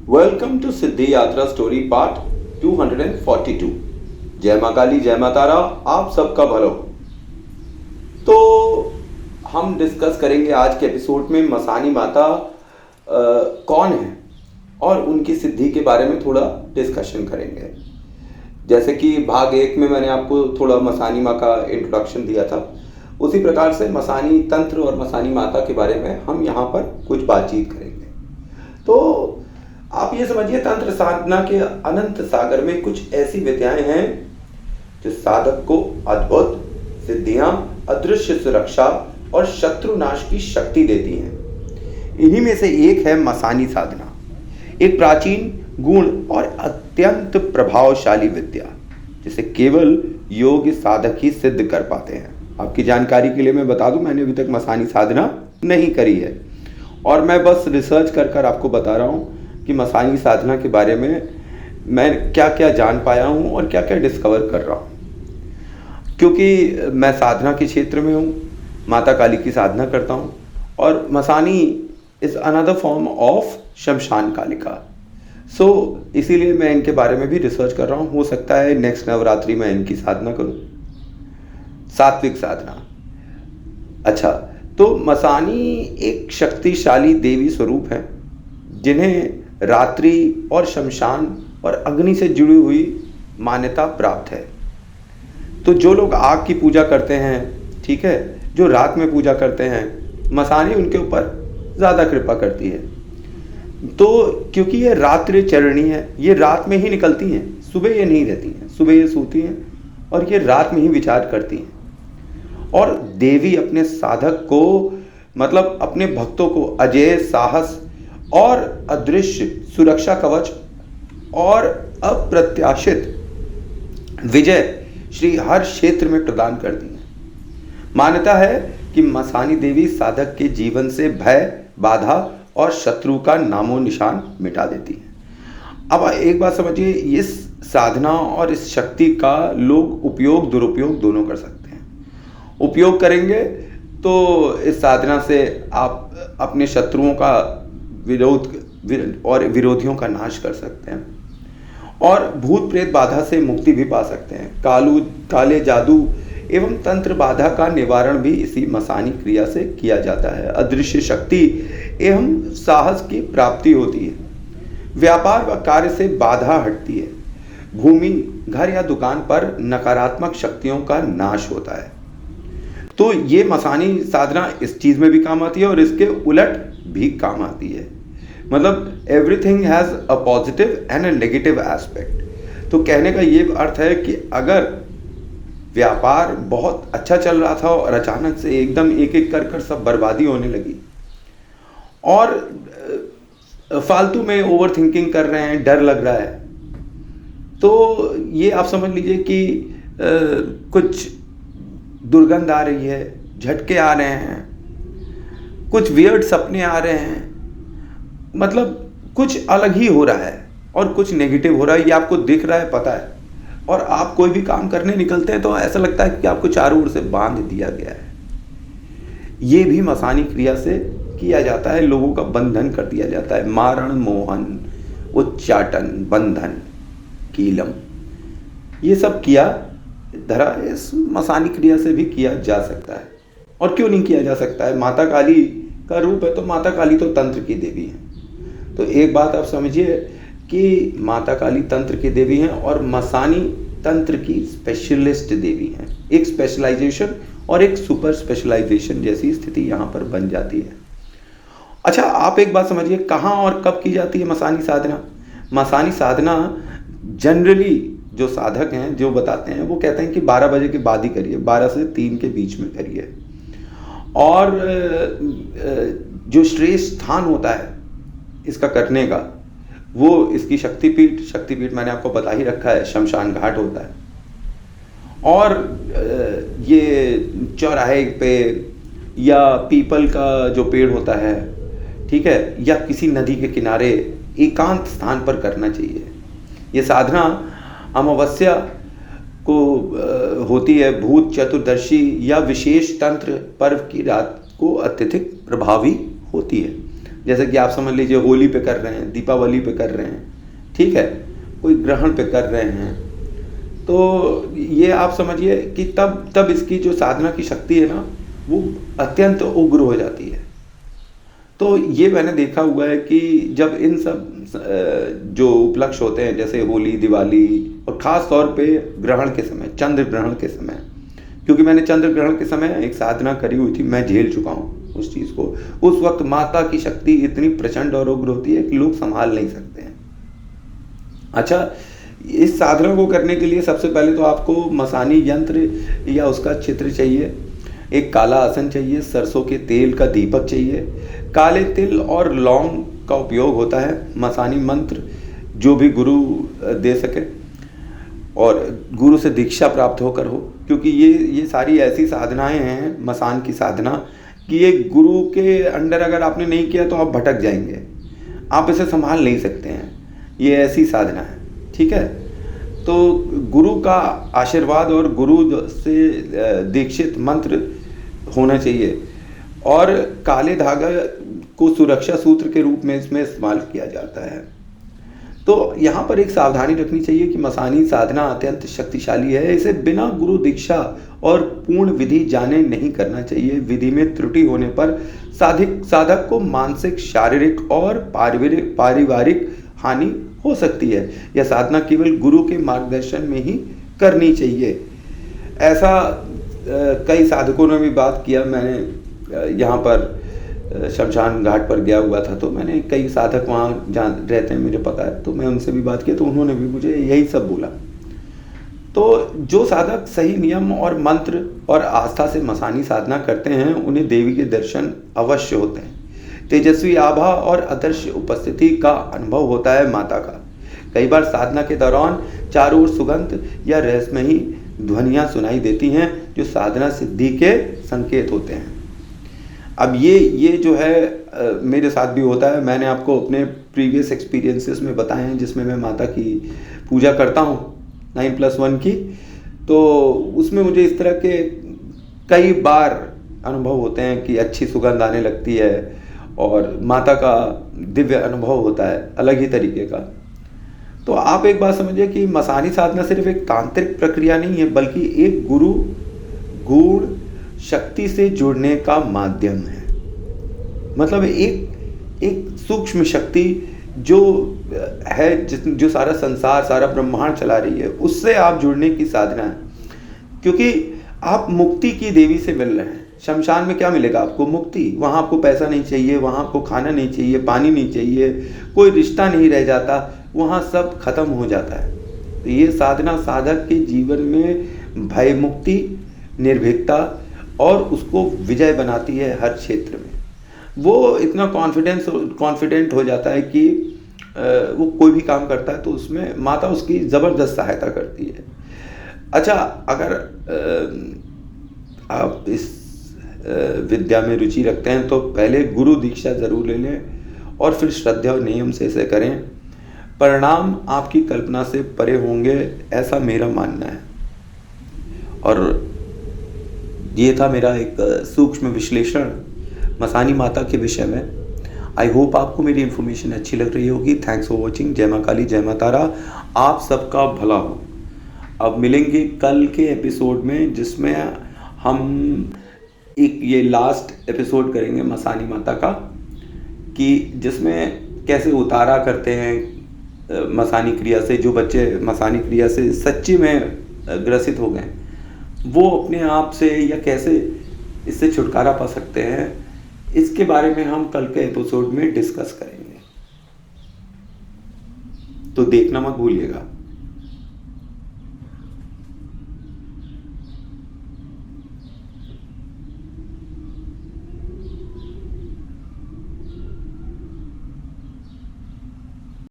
Welcome to सिद्धि यात्रा story part 242। जय माँ काली, जय माँ तारा, आप सबका भला हो। तो हम डिस्कस करेंगे आज के एपिसोड में मसानी माता कौन है और उनकी सिद्धि के बारे में थोड़ा डिस्कशन करेंगे। जैसे कि भाग 1 में मैंने आपको थोड़ा मसानी माँ का इंट्रोडक्शन दिया था, उसी प्रकार से मसानी तंत्र और मसानी माता के बारे में हम यहाँ पर कुछ बातचीत करेंगे। तो आप ये समझिए, तंत्र साधना के अनंत सागर में कुछ ऐसी विद्याएं हैं जो साधक को अद्भुत सिद्धियां, अदृश्य सुरक्षा और शत्रु नाश की शक्ति देती हैं। इन्हीं में से एक है मसानी साधना, एक प्राचीन, गुण और अत्यंत प्रभावशाली विद्या जिसे केवल योग्य साधक ही सिद्ध कर पाते हैं। आपकी जानकारी के लिए मैं बता दूं, मैंने अभी तक मसानी साधना नहीं करी है और मैं बस रिसर्च कर आपको बता रहा हूं कि मसानी साधना के बारे में मैं क्या क्या जान पाया हूँ और क्या क्या डिस्कवर कर रहा हूँ। क्योंकि मैं साधना के क्षेत्र में हूँ, माता काली की साधना करता हूँ और Masani is another form of शमशान कालिका। इसीलिए मैं इनके बारे में भी रिसर्च कर रहा हूँ। हो सकता है नेक्स्ट नवरात्रि में इनकी साधना करूँ, सात्विक साधना। अच्छा, तो मसानी एक शक्तिशाली देवी स्वरूप है जिन्हें रात्रि और शमशान और अग्नि से जुड़ी हुई मान्यता प्राप्त है। तो जो लोग आग की पूजा करते हैं, ठीक है, जो रात में पूजा करते हैं, मसानी उनके ऊपर ज़्यादा कृपा करती है। तो क्योंकि ये रात्रि चरणी है, ये रात में ही निकलती हैं, सुबह ये नहीं रहती हैं। सुबह ये सोती हैं और ये रात में ही विचार करती हैं। और देवी अपने साधक को, मतलब अपने भक्तों को अजेय साहस और अदृश्य सुरक्षा कवच और अप्रत्याशित विजय श्री हर क्षेत्र में प्रदान करती हैं। मान्यता है कि मसानी देवी साधक के जीवन से भय, बाधा और शत्रु का नामो निशान मिटा देती है। अब एक बात समझिए, इस साधना और इस शक्ति का लोग उपयोग दुरुपयोग दोनों कर सकते हैं। उपयोग करेंगे तो इस साधना से आप अपने शत्रुओं का विरोध और विरोधियों का नाश कर सकते हैं और भूत प्रेत बाधा से मुक्ति भी पा सकते हैं। काले जादू एवं तंत्र बाधा का निवारण भी इसी मसानी क्रिया से किया जाता है। अदृश्य शक्ति एवं साहस की प्राप्ति होती है। व्यापार व कार्य से बाधा हटती है। भूमि, घर या दुकान पर नकारात्मक शक्तियों का नाश होता है। तो ये मसानी साधना इस चीज़ में भी काम आती है और इसके उलट भी काम आती है। मतलब everything has a positive and a negative aspect. तो कहने का ये अर्थ है कि अगर व्यापार बहुत अच्छा चल रहा था और अचानक से एकदम एक एक कर सब बर्बादी होने लगी और फालतू में ओवर थिंकिंग कर रहे हैं, डर लग रहा है, तो ये आप समझ लीजिए कि कुछ दुर्गंध आ रही है, झटके आ रहे हैं, कुछ वियर्ड सपने आ रहे हैं, मतलब कुछ अलग ही हो रहा है और कुछ नेगेटिव हो रहा है। ये आपको दिख रहा है, पता है। और आप कोई भी काम करने निकलते हैं तो ऐसा लगता है कि आपको चारों ओर से बांध दिया गया है। ये भी मसानी क्रिया से किया जाता है, लोगों का बंधन कर दिया जाता है। मारण, मोहन, उच्चाटन, बंधन, कीलम, ये सब किया धरा इस मसानी क्रिया से भी किया जा सकता है। और क्यों नहीं किया जा सकता है? माता काली का रूप है, तो माता काली तो तंत्र की देवी है। तो एक बात आप समझिए कि माता काली तंत्र की देवी हैं और मसानी तंत्र की स्पेशलिस्ट देवी हैं। एक स्पेशलाइजेशन और एक सुपर स्पेशलाइजेशन जैसी स्थिति यहाँ पर बन जाती है। अच्छा, आप एक बात समझिए, कहाँ और कब की जाती है मसानी साधना? मसानी साधना जनरली जो साधक हैं, जो बताते हैं, वो कहते हैं कि 12 बजे के बाद ही करिए, 12 से 3 के बीच में करिए। और जो श्रेष्ठ स्थान होता है इसका करने का, वो इसकी शक्तिपीठ मैंने आपको बता ही रखा है, शमशान घाट होता है। और ये चौराहे पे या पीपल का जो पेड़ होता है, ठीक है, या किसी नदी के किनारे एकांत स्थान पर करना चाहिए। ये साधना अमावस्या को होती है। भूत चतुर्दशी या विशेष तंत्र पर्व की रात को अत्यधिक प्रभावी होती है। जैसे कि आप समझ लीजिए होली पे कर रहे हैं, दीपावली पे कर रहे हैं, ठीक है, कोई ग्रहण पे कर रहे हैं, तो ये आप समझिए कि तब इसकी जो साधना की शक्ति है ना वो अत्यंत उग्र हो जाती है। तो ये मैंने देखा हुआ है कि जब इन सब जो उपलक्ष्य होते हैं जैसे होली, दिवाली और ख़ास तौर पे ग्रहण के समय, चंद्र ग्रहण के समय, क्योंकि मैंने चंद्र ग्रहण के समय एक साधना करी हुई थी, मैं झेल चुका हूँ उस चीज़ को। उस वक्त माता की शक्ति इतनी प्रचंड और उग्र होती है कि लोग संभाल नहीं सकते हैं। अच्छा, इस साधना को करने के लिए सबसे पहले तो आपको मसानी यंत्र या उसका चित्र चाहिए, एक काला आसन चाहिए, सरसों के तेल का दीपक चाहिए, काले तिल और लौंग का उपयोग होता है, मसानी मंत्र जो भी गुरु दे सके और गुरु से दीक्षा प्राप्त होकर हो, क्योंकि ये सारी ऐसी साधनाएं हैं मसान की साधना कि ये गुरु के अंडर अगर आपने नहीं किया तो आप भटक जाएंगे, आप इसे संभाल नहीं सकते हैं, ये ऐसी साधना है, ठीक है। तो गुरु का आशीर्वाद और गुरु से दीक्षित मंत्र होना चाहिए और काले धागा को सुरक्षा सूत्र के रूप में इसमें इस्तेमाल किया जाता है। तो यहाँ पर एक सावधानी रखनी चाहिए कि मसानी साधना अत्यंत शक्तिशाली है, इसे बिना गुरु दीक्षा और पूर्ण विधि जाने नहीं करना चाहिए। विधि में त्रुटि होने पर साधक को मानसिक, शारीरिक और पारिवारिक हानि हो सकती है। यह साधना केवल गुरु के मार्गदर्शन में ही करनी चाहिए। ऐसा कई साधकों ने भी बात किया। मैंने यहाँ पर शमशान घाट पर गया हुआ था, तो मैंने कई साधक वहाँ जहाँ रहते हैं मुझे पता है, तो मैं उनसे भी बात की तो उन्होंने भी मुझे यही सब बोला। तो जो साधक सही नियम और मंत्र और आस्था से मसानी साधना करते हैं उन्हें देवी के दर्शन अवश्य होते हैं। तेजस्वी आभा और अदृश्य उपस्थिति का अनुभव होता है माता का। कई बार साधना के दौरान चारों ओर सुगंध या रहस्यमयी ध्वनियाँ सुनाई देती हैं जो साधना सिद्धि के संकेत होते हैं। अब ये जो है मेरे साथ भी होता है। मैंने आपको अपने प्रीवियस एक्सपीरियंसेस में बताए हैं जिसमें मैं माता की पूजा करता हूँ 9+1 की, तो उसमें मुझे इस तरह के कई बार अनुभव होते हैं कि अच्छी सुगंध आने लगती है और माता का दिव्य अनुभव होता है अलग ही तरीके का। तो आप एक बात समझिए कि मसानी साधना सिर्फ एक तांत्रिक प्रक्रिया नहीं है बल्कि एक गुरु गूढ़ शक्ति से जुड़ने का माध्यम है। मतलब एक सूक्ष्म शक्ति जो है जो सारा संसार, सारा ब्रह्मांड चला रही है, उससे आप जुड़ने की साधना है। क्योंकि आप मुक्ति की देवी से मिल रहे हैं। शमशान में क्या मिलेगा आपको? मुक्ति। वहाँ आपको पैसा नहीं चाहिए, वहाँ आपको खाना नहीं चाहिए, पानी नहीं चाहिए, कोई रिश्ता नहीं रह जाता, वहाँ सब खत्म हो जाता है। तो ये साधना साधक के जीवन में भय मुक्ति, निर्भीकता और उसको विजय बनाती है हर क्षेत्र में। वो इतना कॉन्फिडेंट हो जाता है कि वो कोई भी काम करता है तो उसमें माता उसकी ज़बरदस्त सहायता करती है। अच्छा, अगर आप इस विद्या में रुचि रखते हैं तो पहले गुरु दीक्षा ज़रूर ले लें और फिर श्रद्धा और नियम से इसे करें। परिणाम आपकी कल्पना से परे होंगे, ऐसा मेरा मानना है। और ये था मेरा एक सूक्ष्म विश्लेषण मसानी माता के विषय में। आई होप आपको मेरी इन्फॉर्मेशन अच्छी लग रही होगी। Thanks for watching. जय माँ काली, जय माँ तारा। आप सबका भला हो। अब मिलेंगे कल के एपिसोड में जिसमें हम एक ये लास्ट एपिसोड करेंगे मसानी माता का, कि जिसमें कैसे उतारा करते हैं मसानी क्रिया से। जो बच्चे मसानी क्रिया से सच्ची में ग्रसित हो गए वो अपने आप से या कैसे इससे छुटकारा पा सकते हैं, इसके बारे में हम कल के एपिसोड में डिस्कस करेंगे। तो देखना मत भूलिएगा।